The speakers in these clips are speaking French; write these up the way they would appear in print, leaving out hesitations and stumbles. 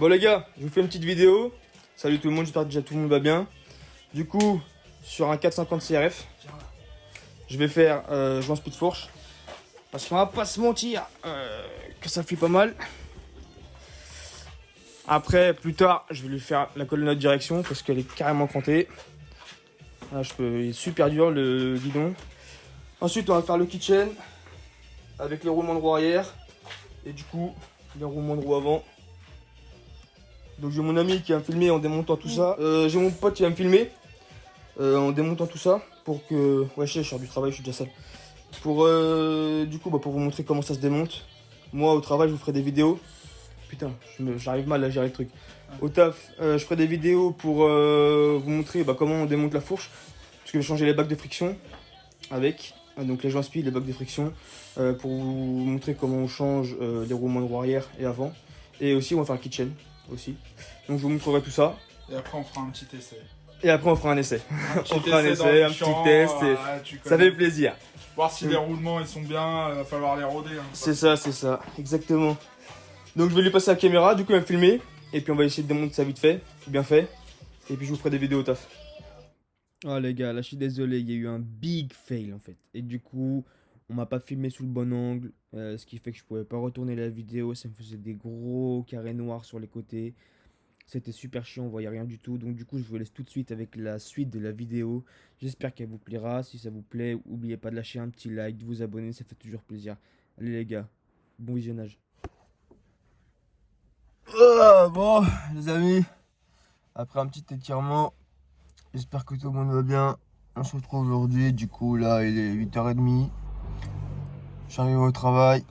Bon les gars, je vous fais une petite vidéo. Salut tout le monde, j'espère que déjà tout le monde va bien. Du coup, sur un 450 CRF, je vais faire joint speed fourche. Parce qu'on va pas se mentir que ça fait pas mal. Après, plus tard, je vais lui faire la colonne de direction parce qu'elle est carrément crantée. Là, il est super dur le guidon. Ensuite, on va faire le kitchen avec les roulements de roue arrière et du coup, les roulements de roue avant. Donc j'ai mon ami qui va me filmer en démontant tout ça. J'ai mon pote qui va me filmer en démontant tout ça pour que... Ouais, je sors du travail, je suis déjà sale. Pour du coup, pour vous montrer comment ça se démonte. Moi, au travail, je vous ferai des vidéos. Putain, j'arrive mal à gérer le truc. Au taf, je ferai des vidéos pour vous montrer comment on démonte la fourche. Parce que je vais changer les bacs de friction avec. Donc les joints spi, les bacs de friction. Pour vous montrer comment on change les roulements de roue arrière et avant. Et aussi, on va faire le kitchen aussi. Donc je vous montrerai tout ça. Et après, on fera un petit essai. Et après, on fera un essai. On fera un essai, un petit test. Ça fait plaisir. Voir si les roulements ils sont bien, il va falloir les rôder. Hein, c'est ça, exactement. Donc je vais lui passer la caméra, du coup il va me filmer. Et puis on va essayer de démonter ça vite fait, bien fait. Et puis je vous ferai des vidéos au taf. Oh les gars, là je suis désolé, il y a eu un big fail en fait. Et du coup, on m'a pas filmé sous le bon angle. Ce qui fait que je pouvais pas retourner la vidéo. Ça me faisait des gros carrés noirs sur les côtés. C'était super chiant, on voyait rien du tout. Donc du coup, je vous laisse tout de suite avec la suite de la vidéo. J'espère qu'elle vous plaira. Si ça vous plaît, n'oubliez pas de lâcher un petit like, de vous abonner, ça fait toujours plaisir. Allez les gars, bon visionnage. Bon, les amis, après un petit étirement, j'espère que tout le monde va bien. On se retrouve aujourd'hui, du coup là il est 8h30. J'arrive au travail.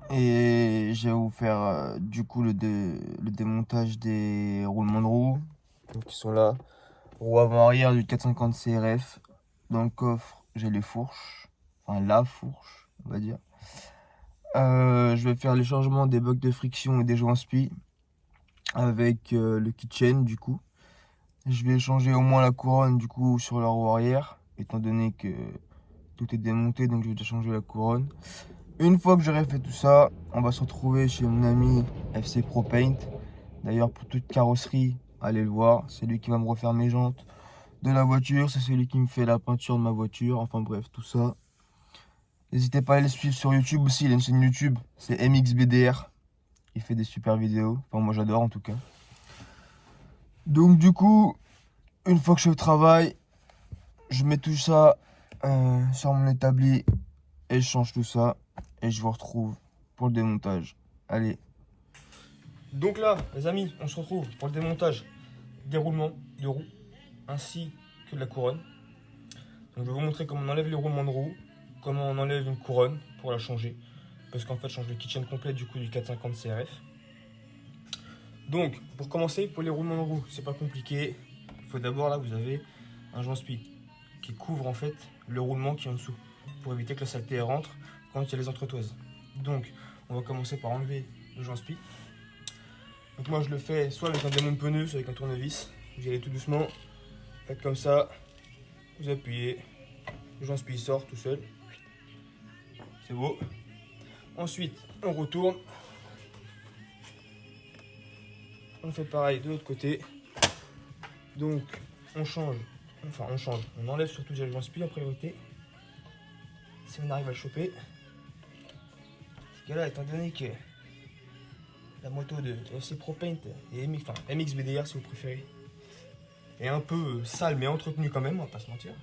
Et je vais vous faire du coup le démontage des roulements de roue. Donc ils sont là. Roue avant-arrière du 450 CRF. Dans le coffre, j'ai les fourches. Enfin la fourche, on va dire. Je vais faire les changements des blocs de friction et des joints spi. Avec le kitchen du coup. Je vais changer au moins la couronne du coup sur la roue arrière. Étant donné que tout est démonté, donc je vais déjà changer la couronne. Une fois que j'aurai fait tout ça, on va se retrouver chez mon ami FC Pro Paint. D'ailleurs, pour toute carrosserie, allez le voir. C'est lui qui va me refaire mes jantes de la voiture. C'est celui qui me fait la peinture de ma voiture. Enfin bref, tout ça. N'hésitez pas à le suivre sur YouTube aussi. Il a une chaîne YouTube. C'est MXBDR. Il fait des super vidéos. Enfin, moi j'adore en tout cas. Donc du coup, une fois que je suis au travail, je mets tout ça sur mon établi. Et je change tout ça. Et je vous retrouve pour le démontage. Allez. Donc là, les amis, on se retrouve pour le démontage des roulements de roue ainsi que de la couronne. Donc je vais vous montrer comment on enlève les roulements de roue, comment on enlève une couronne pour la changer. Parce qu'en fait, je change le kitchen complet du coup du 450 CRF. Donc, pour commencer, pour les roulements de roue, c'est pas compliqué. Il faut d'abord, là, vous avez un joint spi qui couvre en fait le roulement qui est en dessous pour éviter que la saleté rentre quand il y a les entretoises. Donc, on va commencer par enlever le joint spi. Donc moi je le fais soit avec un démonte pneu, soit avec un tournevis. Vous y allez tout doucement, faites comme ça, vous appuyez, le joint spi sort tout seul. C'est beau. Ensuite, on retourne. On fait pareil de l'autre côté. Donc, on enlève surtout déjà le joint spi en priorité. Si on arrive à le choper. Parce que là, étant donné que la moto de FC Pro Paint et MXBDR si vous préférez est un peu sale mais entretenue quand même, on va pas se mentir.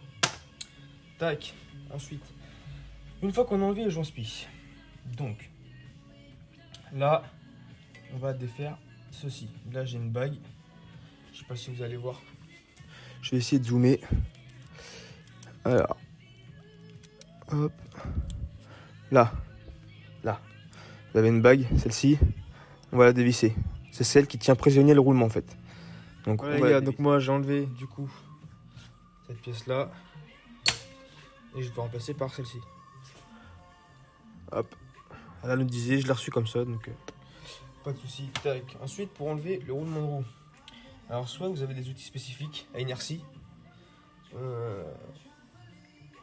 Tac, ensuite, une fois qu'on a enlevé le joint spi, donc là on va défaire ceci. Là j'ai une bague, je sais pas si vous allez voir, je vais essayer de zoomer. Alors, hop, là, vous avez une bague, celle-ci. On va la dévisser. C'est celle qui tient prisonnier le roulement en fait. Donc, voilà, les gars, donc moi j'ai enlevé du coup cette pièce là. Et je vais remplacer par celle-ci. Hop. Elle nous disait, je l'ai reçu comme ça. Donc pas de souci. Tac. Ensuite pour enlever le roulement de roue. Alors soit vous avez des outils spécifiques à inertie.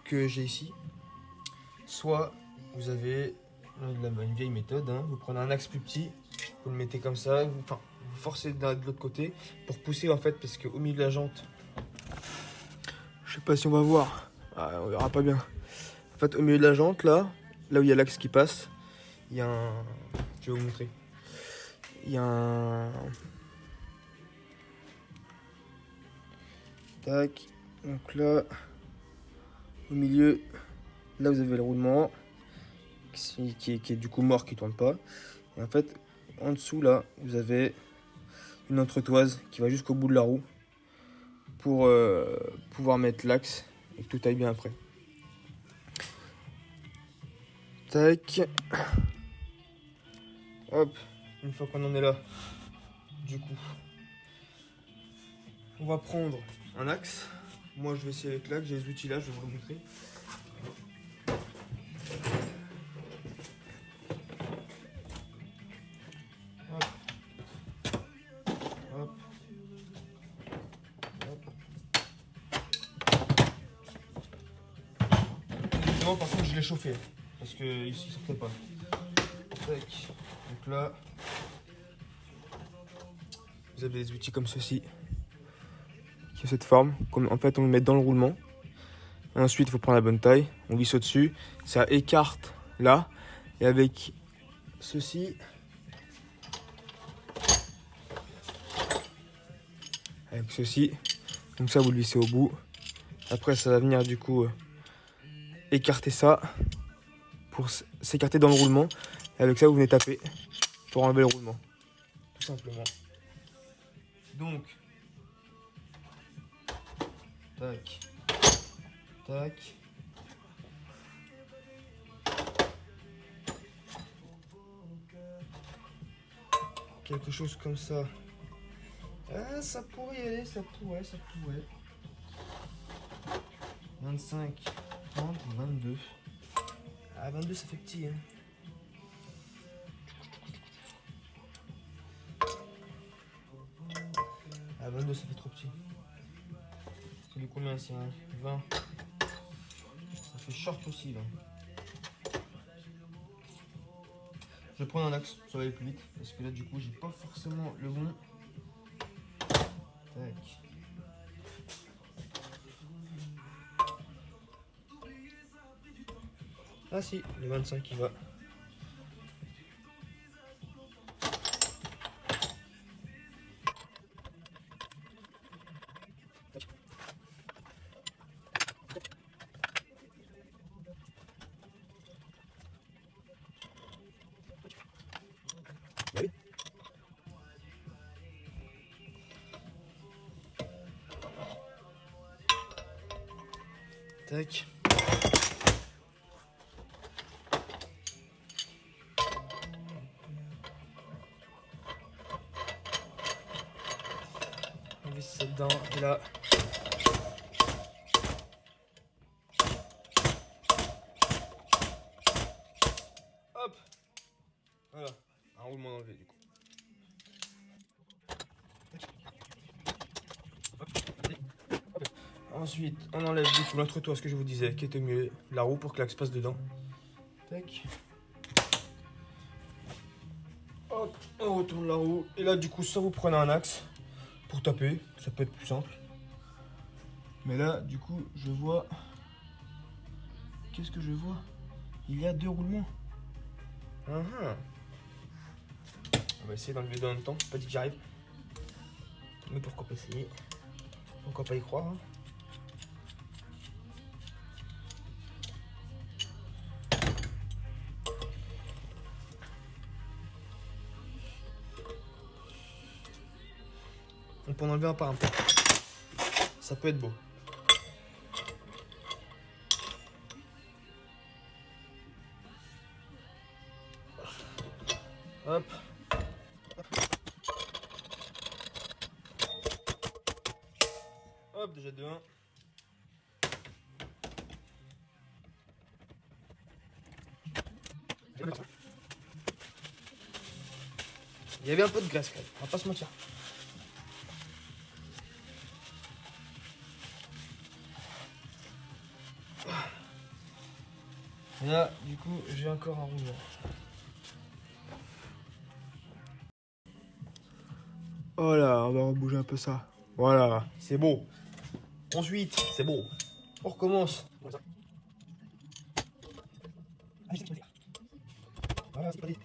Que j'ai ici. Soit vous avez une vieille méthode. Hein. Vous prenez un axe plus petit. Vous le mettez comme ça, vous vous forcez de l'autre côté pour pousser en fait, parce qu'au milieu de la jante, je sais pas si on va voir, on verra pas bien. En fait, au milieu de la jante, là où il y a l'axe qui passe, il y a un... Je vais vous montrer. Il y a un... Tac. Donc là, au milieu, là vous avez le roulement qui est du coup mort, qui tourne pas. Et en fait, en dessous là, vous avez une entretoise qui va jusqu'au bout de la roue pour pouvoir mettre l'axe et que tout aille bien après. Tac. Hop, une fois qu'on en est là, du coup, on va prendre un axe. Moi je vais essayer avec l'axe, j'ai les outils là, je vais vous le montrer. Hop. Hop. Hop. Non, par contre je l'ai chauffé parce qu'il ne sortait pas. Tac. Donc là, vous avez des outils comme ceci, qui ont cette forme. Comme, en fait, on le met dans le roulement. Et ensuite, il faut prendre la bonne taille. On visse au-dessus. Ça écarte là. Et avec ceci, comme ça, vous le vissez au bout. Après, ça va venir du coup écarter ça pour s'écarter dans le roulement. Et avec ça, vous venez taper pour enlever le roulement. Tout simplement. Donc, tac, tac. Quelque chose comme ça. Ah, ça pourrait y aller, ça pourrait. 25, 30, 22. Ah, 22, ça fait petit, hein. Ah, 22, ça fait trop petit. C'est du combien, c'est 20. Ça fait short aussi, 20. Je vais prendre un axe, ça va aller plus vite. Parce que là, du coup, j'ai pas forcément le bon. Tac. Ah si, le 25 il va. Ah oui. Tac. On visse ça dedans et là. Hop. Voilà. Un roulement enlevé du coup. Ensuite, on enlève du coup l'entretoise, ce que je vous disais, qui était mieux, la roue pour que l'axe passe dedans. Tac. Hop, on retourne la roue. Et là, du coup, soit vous prenez un axe pour taper, ça peut être plus simple. Mais là, du coup, je vois... Qu'est-ce que je vois? Il y a deux roulements. On va essayer d'enlever deux en même temps, pas dit que j'y arrive. Mais pourquoi pas essayer? Pourquoi pas y croire, hein. On peut en enlever un par un. Ça peut être beau. Hop. Hop, déjà deux. Il y avait un peu de glace quand même, on va pas se mentir. Et là, du coup, j'ai encore un roulement. Voilà, on va rebouger un peu ça. Voilà, c'est beau. Ensuite, c'est beau. On recommence. Voilà, c'est parti.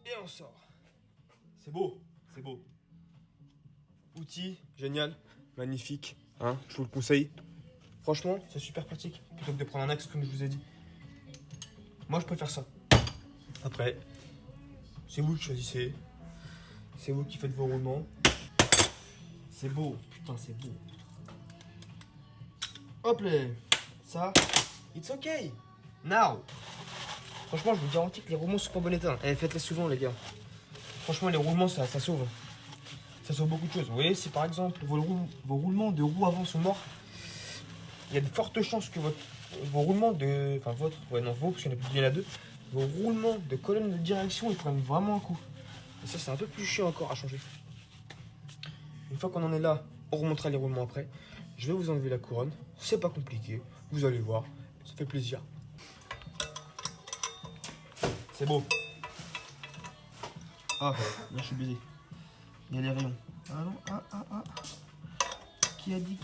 Et on sort. C'est beau, c'est beau. Outil, génial, magnifique. Hein, je vous le conseille. Franchement, c'est super pratique. Plutôt que de prendre un axe comme je vous ai dit. Moi, je préfère ça. Après, c'est vous qui choisissez. C'est vous qui faites vos roulements. C'est beau, putain, c'est beau. Hop là, ça, it's okay. Now. Franchement, je vous garantis que les roulements sont pas en bon état. Eh, faites-les souvent, les gars. Franchement, les roulements, ça sauve. Ça sauve beaucoup de choses. Vous voyez, si par exemple vos roulements de roues avant sont morts, il y a de fortes chances que vos roulements de. Enfin, ouais, non, vos, parce qu'il y en a deux. Vos roulements de colonne de direction, ils prennent vraiment un coup. Et ça, c'est un peu plus chiant encore à changer. Une fois qu'on en est là, on remontera les roulements après. Je vais vous enlever la couronne. C'est pas compliqué. Vous allez voir. Ça fait plaisir. C'est beau. Ah, là, je suis baisé. Il y a les rayons. Ah non, ah. Qui a dit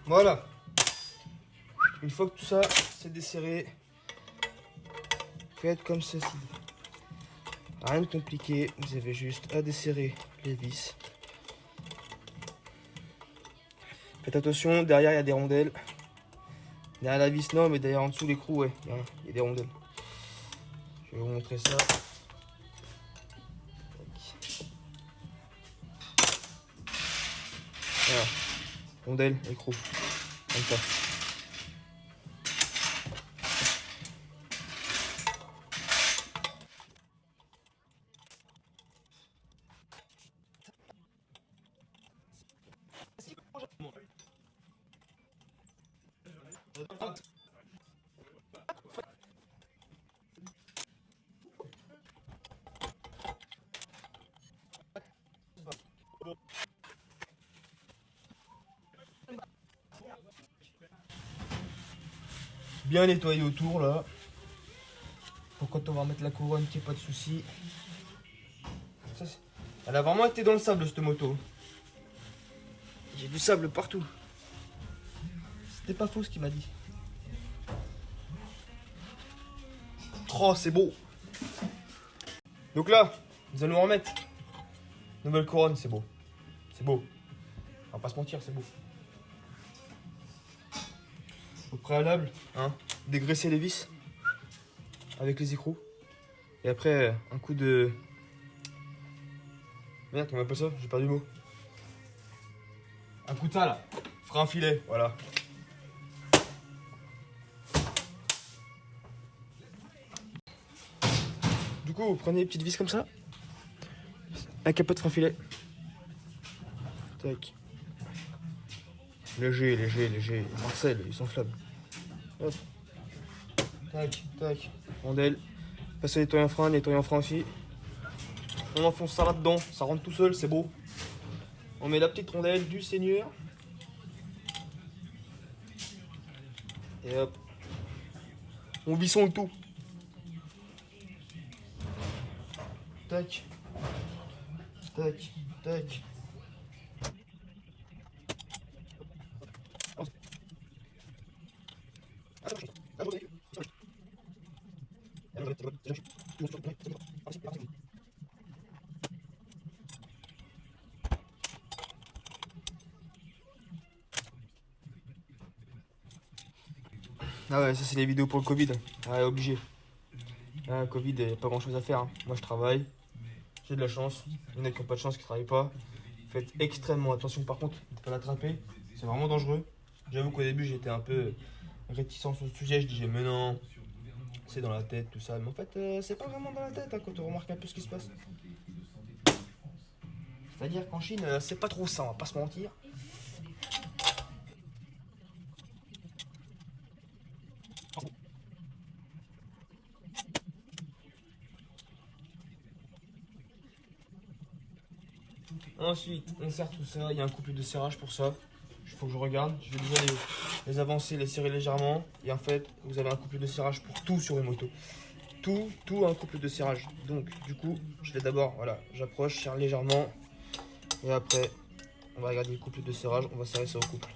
Voilà. Une fois que tout ça c'est desserré, faites comme ceci. Rien de compliqué, vous avez juste à desserrer les vis. Faites attention, derrière il y a des rondelles. Derrière la vis non, mais derrière en dessous l'écrou, ouais, il y a des rondelles. Je vais vous montrer ça. Voilà, rondelle, écrou, comme ça. Bien nettoyer autour là. Pour quand on va remettre la couronne, qu'il n'y ait pas de soucis. Ça, elle a vraiment été dans le sable cette moto. J'ai du sable partout. C'était pas faux ce qu'il m'a dit. Oh, c'est beau. Donc là, nous allons remettre nouvelle couronne, c'est beau. C'est beau. On va pas se mentir, c'est beau. Au préalable, hein, dégraisser les vis avec les écrous. Et après, un coup de... Merde, comment on appelle ça? J'ai perdu le mot. Un coup de ça là. Fera un filet, voilà. Du coup, vous prenez les petites vis comme ça. Un capot de frein filet. Tac. Léger. Marcel, il s'enflamme. Hop. Tac. Rondelle. Passez nettoyer un frein aussi. On enfonce ça là-dedans, ça rentre tout seul, c'est beau. On met la petite rondelle du seigneur. Et hop. On vissonne le tout. Tac. Ah ouais, ça c'est les vidéos pour le Covid. Ah, obligé. Ah, Covid, il n'y a pas grand chose à faire. Hein. Moi je travaille. J'ai de la chance. Il y en a qui n'ont pas de chance, qui ne travaillent pas. Faites extrêmement attention par contre de ne pas l'attraper. C'est vraiment dangereux. J'avoue qu'au début j'étais un peu réticent sur le sujet. Je disais mais non, c'est dans la tête, tout ça. Mais en fait, c'est pas vraiment dans la tête hein, quand on remarque un peu ce qui se passe. C'est-à-dire qu'en Chine, c'est pas trop ça, on va pas se mentir. Ensuite, on serre tout ça. Il y a un couple de serrage pour ça. Il faut que je regarde. Je vais déjà les avancer, les serrer légèrement. Et en fait, vous avez un couple de serrage pour tout sur une moto. Tout un couple de serrage. Donc, du coup, je vais d'abord, voilà, j'approche, serre légèrement. Et après, on va regarder le couple de serrage. On va serrer ça au couple.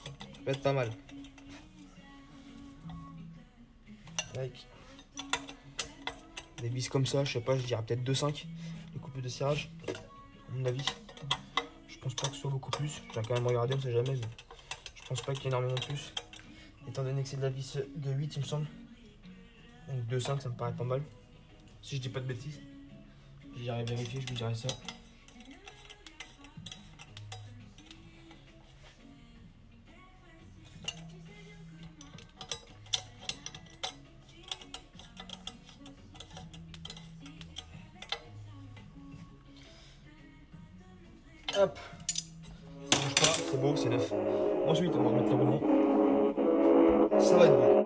Ça peut être pas mal. Like. Des vis comme ça, je sais pas, je dirais peut-être 2,5 les couples de serrage, à mon avis. Je pense pas que ce soit beaucoup plus. Je vais quand même regarder, on sait jamais, mais je pense pas qu'il y ait énormément plus. Étant donné que c'est de la vis de 8, il me semble. Donc 2,5, ça me paraît pas mal. Si je dis pas de bêtises. J'irai vérifier, je vous dirai ça. Hop, ça bouge pas, c'est beau, c'est neuf. Ensuite, on va remettre le roulement. Ça va être bon.